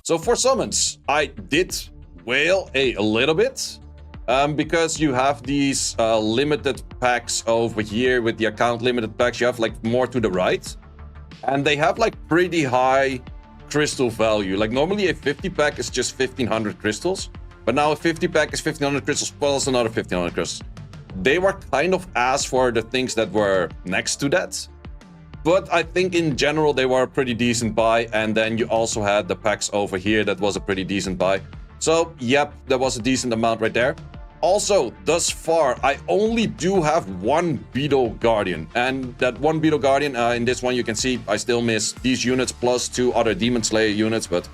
So for summons, I did whale a little bit. Because you have these limited packs over here with the account limited packs, you have like more to the right. And they have like pretty high crystal value. Like normally a 50 pack is just 1500 crystals. But now a 50 pack is 1500 crystals plus another 1500 crystals. They were kind of ass for the things that were next to that. But I think in general they were a pretty decent buy. And then you also had the packs over here that was a pretty decent buy. So yep, there was a decent amount right there. Also, thus far, I only do have one Beetle Guardian. And that one Beetle Guardian, in this one you can see I still miss these units plus 2 other Demon Slayer units, but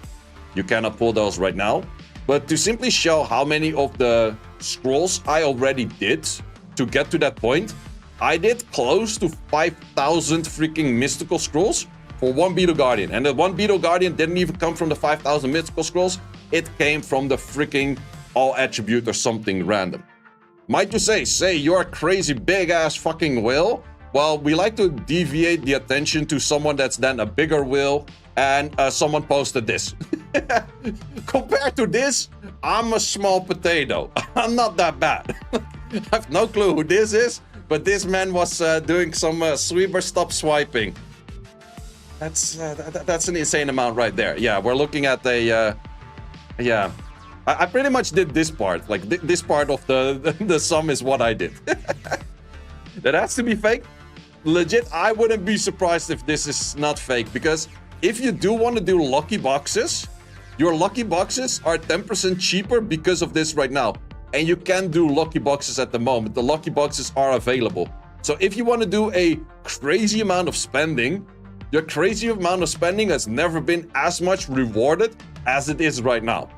you cannot pull those right now. But to simply show how many of the scrolls I already did to get to that point, I did close to 5,000 freaking mystical scrolls for one Beetle Guardian. And the one Beetle Guardian didn't even come from the 5,000 mystical scrolls. It came from the freaking all attribute or something random. Might you say you're a crazy big ass fucking whale? Well, we like to deviate the attention to someone that's then a bigger whale, and someone posted this. Compared to this, I'm a small potato. I'm not that bad. I have no clue who this is, but this man was doing some sweeper stop swiping. That's an insane amount right there. Yeah, we're looking at a yeah. I pretty much did this part. Like, this part of the sum is what I did. That has to be fake. Legit, I wouldn't be surprised if this is not fake. Because if you do want to do lucky boxes, your lucky boxes are 10% cheaper because of this right now. And you can do lucky boxes at the moment. The lucky boxes are available. So if you want to do a crazy amount of spending, your crazy amount of spending has never been as much rewarded as it is right now.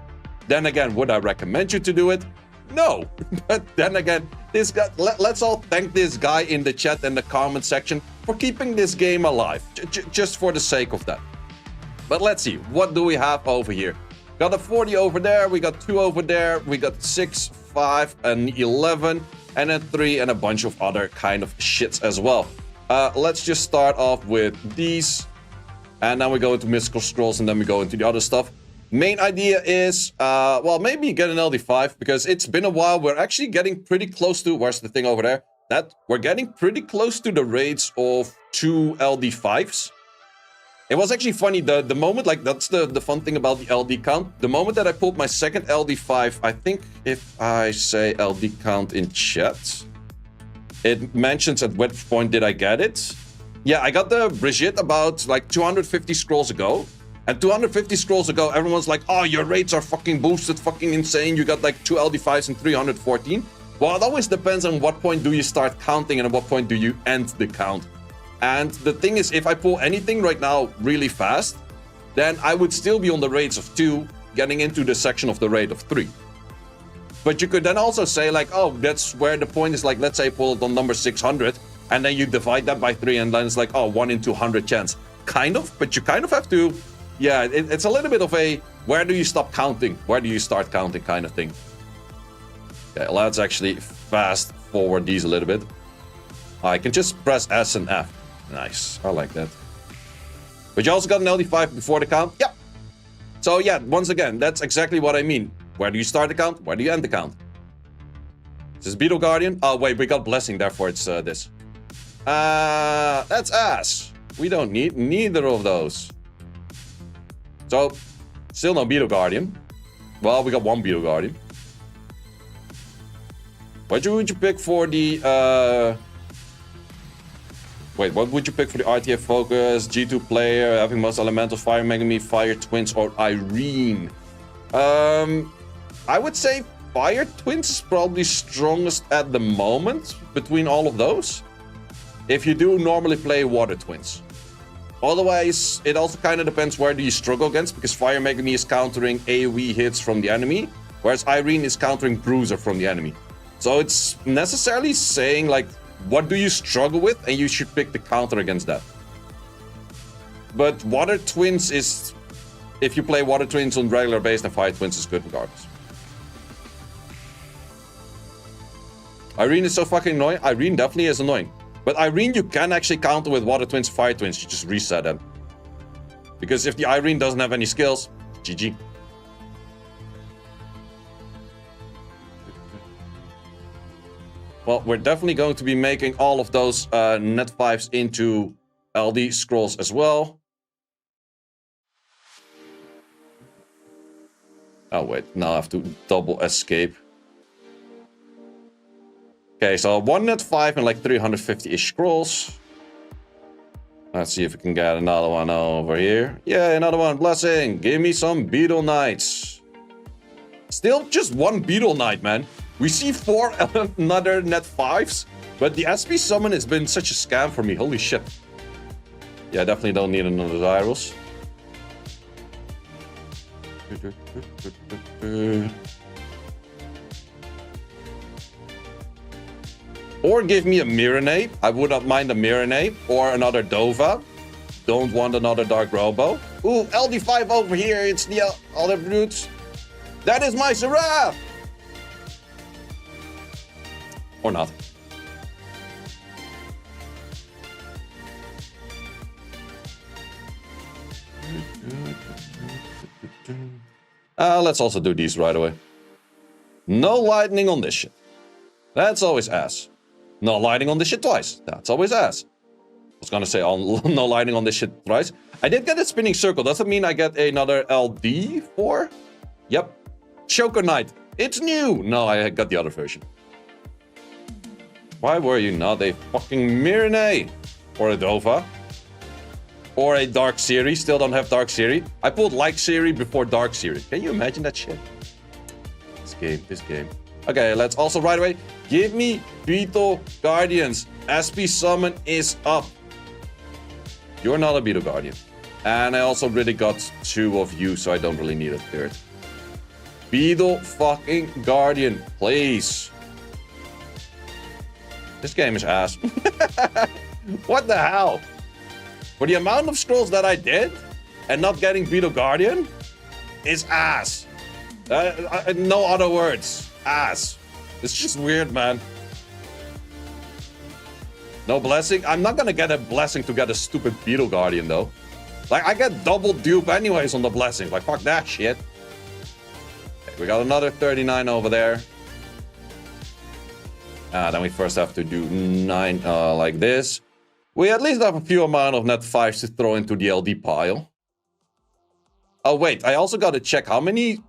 Then again, would I recommend you to do it? No. But then again, this guy, let's all thank this guy in the chat and the comment section for keeping this game alive, just for the sake of that. But let's see, what do we have over here? Got a 40 over there, we got 2 over there, we got 6, 5, and 11, and then 3, and a bunch of other kind of shits as well. Let's just start off with these, and then we go into mystical scrolls, and then we go into the other stuff. Main idea is, well, maybe get an LD5, because it's been a while. We're actually getting pretty close to, where's the thing over there? That we're getting pretty close to the rates of 2 LD5s. It was actually funny, the moment, like, that's the fun thing about the LD count. The moment that I pulled my second LD5, I think if I say LD count in chat, it mentions at which point did I get it. Yeah, I got the Brigitte about, like, 250 scrolls ago. And 250 scrolls ago, everyone's like, oh, your rates are fucking boosted, fucking insane. You got like 2 LD5s and 314. Well, it always depends on what point do you start counting and at what point do you end the count. And the thing is, if I pull anything right now really fast, then I would still be on the rates of 2, getting into the section of the rate of 3. But you could then also say like, oh, that's where the point is, like, let's say pull it on number 600, and then you divide that by 3, and then it's like, oh, 1 in 200 chance. Kind of, but you kind of have to... Yeah, it's a little bit of a, where do you stop counting? Where do you start counting kind of thing? Okay, let's actually fast forward these a little bit. I can just press S and F. Nice, I like that. But you also got an LD5 before the count? Yep. So yeah, once again, that's exactly what I mean. Where do you start the count? Where do you end the count? Is this Beetle Guardian? Oh wait, we got Blessing, therefore it's this. That's ass. We don't need neither of those. So, still no Beetle Guardian. Well, we got one Beetle Guardian. What would you pick for the... Wait, what would you pick for the RTF Focus, G2 player, having most elemental, Fire Megami, Fire Twins, or Irene? I would say Fire Twins is probably strongest at the moment between all of those. If you do normally play Water Twins. Otherwise, it also kind of depends where do you struggle against, because Fire Megami is countering AoE hits from the enemy, whereas Irene is countering Bruiser from the enemy. So it's necessarily saying, like, what do you struggle with, and you should pick the counter against that. But Water Twins is... If you play Water Twins on regular base, then Fire Twins is good regardless. Irene is so fucking annoying. Irene definitely is annoying. But Irene, you can actually counter with Water Twins, Fire Twins. You just reset them. Because if the Irene doesn't have any skills, GG. Well, we're definitely going to be making all of those net 5s into LD scrolls as well. Oh, wait. Now I have to double escape. Okay, so 1 net 5 and like 350-ish scrolls. Let's see if we can get another one over here. Yeah, another one. Blessing. Give me some Beetle Knights. Still just 1 Beetle Knight, man. We see 4 another net 5s, but the SP summon has been such a scam for me. Holy shit. Yeah, I definitely don't need another Zyros. Or give me a Miranape. I would not mind a Miranape. Or another Dova. Don't want another Dark Robo. Ooh, LD5 over here. It's the other brutes. That is my Seraph! Or not. Let's also do these right away. No lightning on this shit. That's always ass. No lightning on this shit twice. That's always ass. I was gonna say no lightning on this shit twice. I did get a spinning circle. Does that mean I get another LD for? Yep. Choker Knight. It's new. No, I got the other version. Why were you not a fucking Mirane? Or a Dova? Or a Dark Series. Still don't have Dark Series. I pulled Like Series before Dark Series. Can you imagine that shit? This game. Okay, let's also right away. Give me Beetle Guardians. SP summon is up. You're not a Beetle Guardian. And I also really got 2 of you, so I don't really need a 3rd. Beetle fucking Guardian, please. This game is ass. What the hell? For the amount of scrolls that I did and not getting Beetle Guardian is ass. No other words. Ass. It's just weird, man. No blessing. I'm not gonna get a blessing to get a stupid Beetle Guardian, though. Like, I get double dupe anyways on the blessing. Like, fuck that shit. Okay, we got another 39 over there. Then we first have to do 9 like this. We at least have a few amount of net 5s to throw into the LD pile. Oh, wait. I also got to check how many...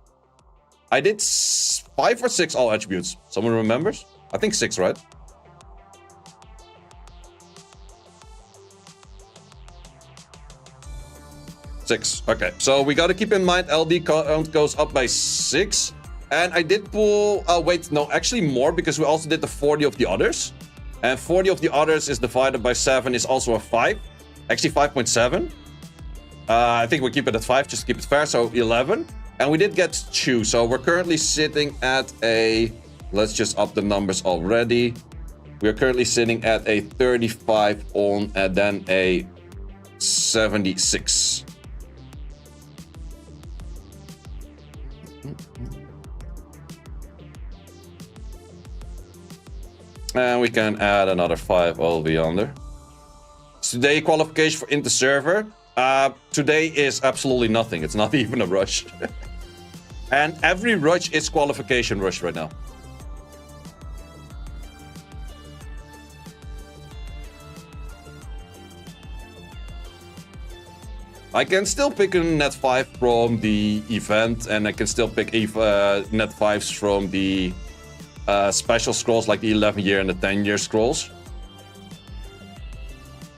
I did 5 or 6 all attributes. Someone remembers? I think 6, right? Six. Okay, so we got to keep in mind LD count goes up by 6. And I did pull... Oh, wait. No, actually more because we also did the 40 of the others. And 40 of the others is divided by 7 is also a 5. Actually, 5.7. I think we keep it at 5 just to keep it fair. So 11. And we did get 2. So we're currently sitting at a... Let's just up the numbers already. We are currently sitting at a 35 on and then a 76. And we can add another 5 over yonder. Today qualification for Inter server. Today is absolutely nothing. It's not even a rush. And every rush is qualification rush right now. I can still pick a net 5 from the event, and I can still pick net 5s from the special scrolls like the 11-year and the 10-year scrolls.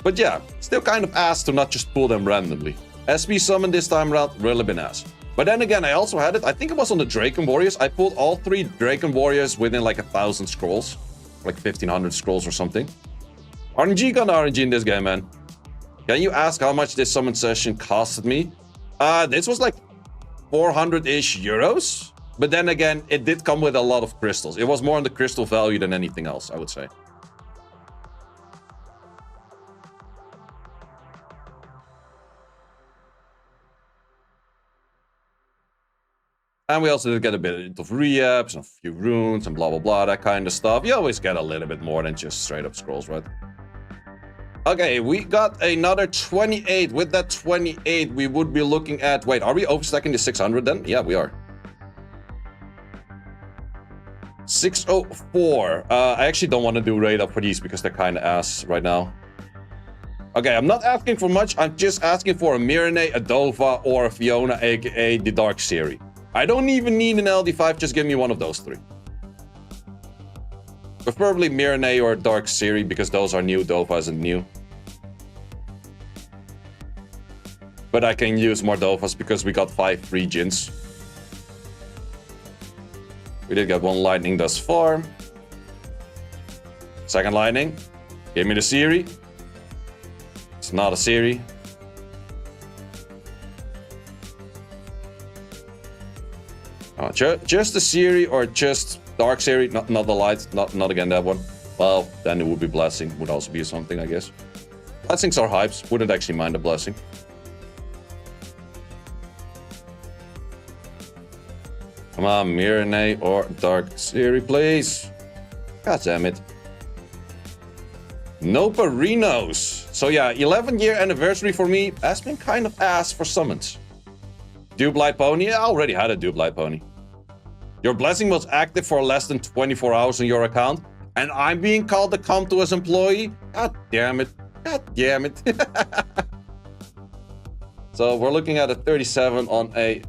But yeah, still kind of ass to not just pull them randomly. SP summon this time around, really been ass. But then again, I also had it, I think it was on the Draken Warriors. I pulled all 3 Draken Warriors within like 1,000 scrolls. Like 1,500 scrolls or something. RNG got RNG in this game, man. Can you ask how much this summon session costed me? This was like 400-ish euros. But then again, it did come with a lot of crystals. It was more on the crystal value than anything else, I would say. And we also did get a bit of reaps and a few runes and blah, blah, blah, that kind of stuff. You always get a little bit more than just straight up scrolls, right? Okay, we got another 28. With that 28, we would be looking at... Wait, are we overstacking the 600 then? Yeah, we are. 604. I actually don't want to do raid up for these because they're kind of ass right now. Okay, I'm not asking for much. I'm just asking for a Mirene, a Dova, or a Fiona, aka the Dark Series. I don't even need an LD5. Just give me one of those three. Preferably Mirene or Dark Series because those are new. Dova isn't new. But I can use more Dovas because we got 5 regions. We did get one lightning thus far. Second lightning. Give me the Series. It's not a Series. Just the Series or just Dark Series, not the light, not again that one. Well, then it would be Blessing, would also be something, I guess. Blessings are hypes, wouldn't actually mind a Blessing. Come on, Mirene or Dark Series, please. God damn it. No Perinos. So yeah, 11-year anniversary for me has been kind of ass for summons. Dupe Light Pony? I already had a Dupe Light Pony. Your blessing was active for less than 24 hours on your account, and I'm being called a Comto employee? God damn it. God damn it. So we're looking at a 37 on a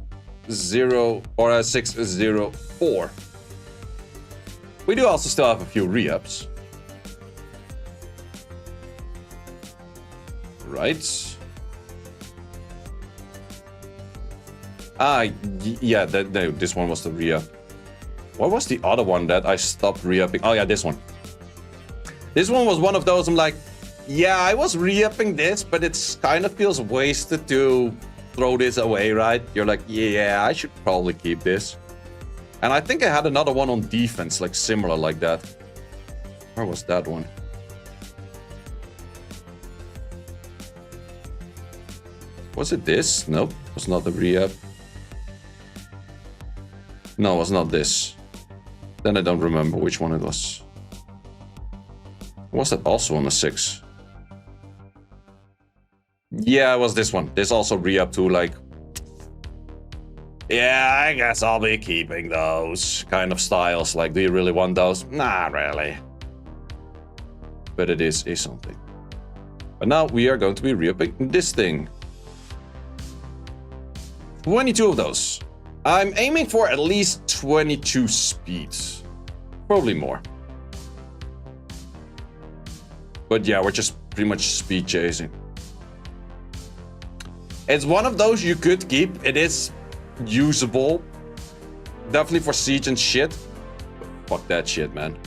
0 or a 604. We do also still have a few re-ups. Right. Yeah, this one was the re-up. What was the other one that I stopped re-upping? Oh yeah, this one. This one was one of those I'm like, yeah, I was re-upping this, but it kind of feels wasted to throw this away, right? You're like, yeah, I should probably keep this. And I think I had another one on defense, like similar like that. Where was that one? Was it this? Nope, it was not the re-up. No, it was not this. Then I don't remember which one it was. Was that also on the 6? Yeah, it was this one. This also re-up to like... Yeah, I guess I'll be keeping those kind of styles. Like, do you really want those? Not really. But it is something. But now we are going to be re-upping this thing. 22 of those. I'm aiming for at least 22 speeds. Probably more. But yeah, we're just pretty much speed chasing. It's one of those you could keep. It is usable. Definitely for siege and shit. But fuck that shit, man.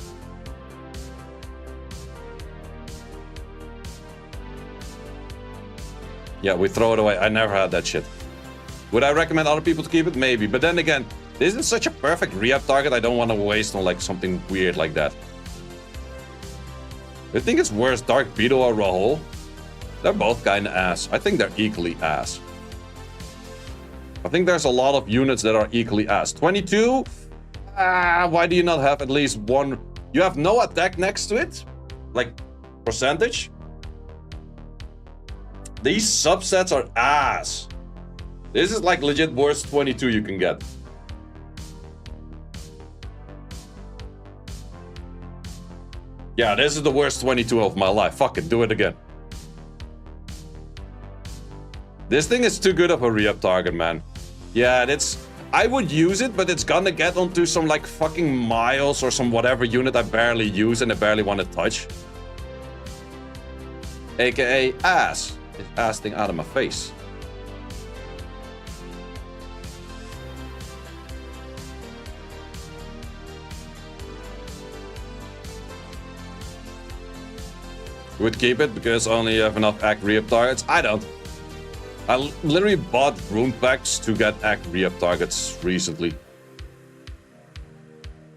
Yeah, we throw it away. I never had that shit. Would I recommend other people to keep it? Maybe. But then again, this is such a perfect re-up target. I don't want to waste on like something weird like that. I think it's worse Dark Beetle or Rahul. They're both kind of ass. I think they're equally ass. I think there's a lot of units that are equally ass. 22? Why do you not have at least one? You have no attack next to it? Like, percentage? These subsets are ass. This is like legit worst 22 you can get. Yeah, this is the worst 22 of my life. Fuck it, do it again. This thing is too good of a re-up target, man. Yeah, I would use it, but it's gonna get onto some like fucking miles or some whatever unit I barely use and I barely want to touch. AKA ass. It's ass thing out of my face. Would keep it because only you have enough act re-up targets. I don't. I literally bought rune packs to get act re-up targets recently.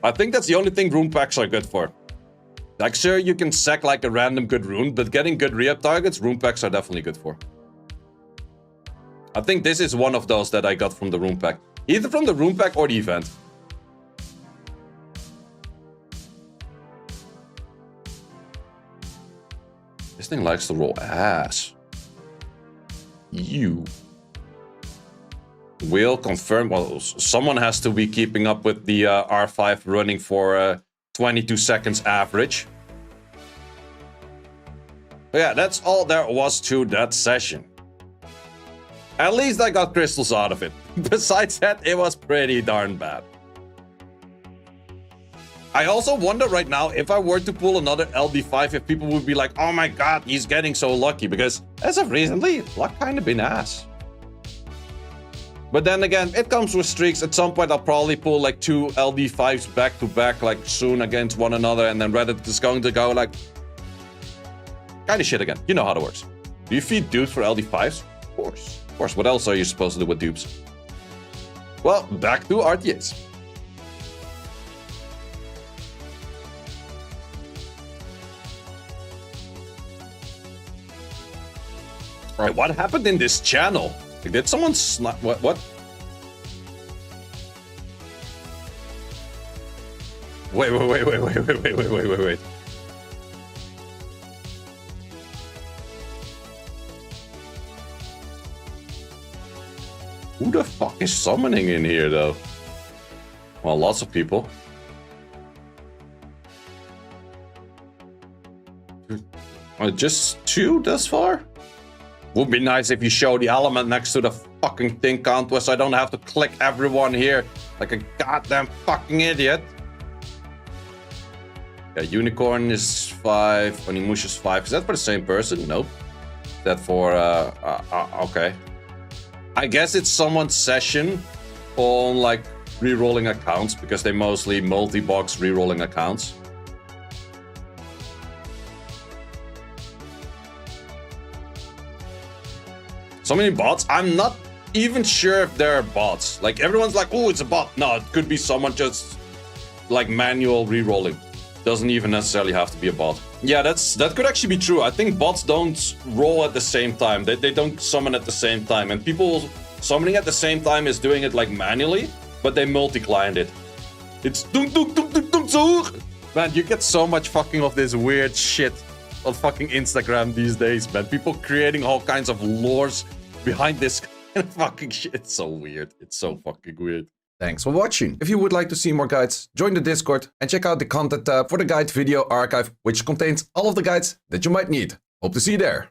I think that's the only thing rune packs are good for. Like, sure, you can sack like a random good rune, but getting good re-up targets, rune packs are definitely good for. I think this is one of those that I got from the rune pack. Either from the rune pack or the event. This thing likes to roll ass. You will confirm. Well, someone has to be keeping up with the R5 running for 22 seconds average. But yeah, that's all there was to that session. At least I got crystals out of it. Besides that, it was pretty darn bad. I also wonder right now, if I were to pull another LD5, if people would be like, oh my god, he's getting so lucky. Because as of recently, luck kind of been ass. But then again, it comes with streaks. At some point, I'll probably pull like 2 LD5s back to back, like soon against one another. And then Reddit is going to go like, kind of shit again. You know how it works. Do you feed dupes for LD5s? Of course. Of course. What else are you supposed to do with dupes? Well, back to RTAs. Alright, what happened in this channel? Like, did someone what? Wait. Who the fuck is summoning in here, though? Well, lots of people. Just 2 thus far? Would be nice if you show the element next to the fucking thing count, so I don't have to click everyone here like a goddamn fucking idiot. Yeah, Unicorn is 5, Onimush is 5. Is that for the same person? Nope. Is that for, okay. I guess it's someone's session on, like, re-rolling accounts, because they mostly multi-box re-rolling accounts. So many bots. I'm not even sure if they're bots. Like, everyone's like, oh, it's a bot. No, it could be someone just, like, manual re-rolling. Doesn't even necessarily have to be a bot. Yeah, that could actually be true. I think bots don't roll at the same time. They don't summon at the same time. And people summoning at the same time is doing it, like, manually, but they multi-client it. It's dunk, dunk, dunk, dunk, dunk, so. Man, you get so much fucking of this weird shit on fucking Instagram these days, man. People creating all kinds of lores behind this kind of fucking shit. It's so weird. It's so fucking weird. Thanks for watching. If you would like to see more guides, join the Discord and check out the content tab for the guide video archive, which contains all of the guides that you might need. Hope to see you there.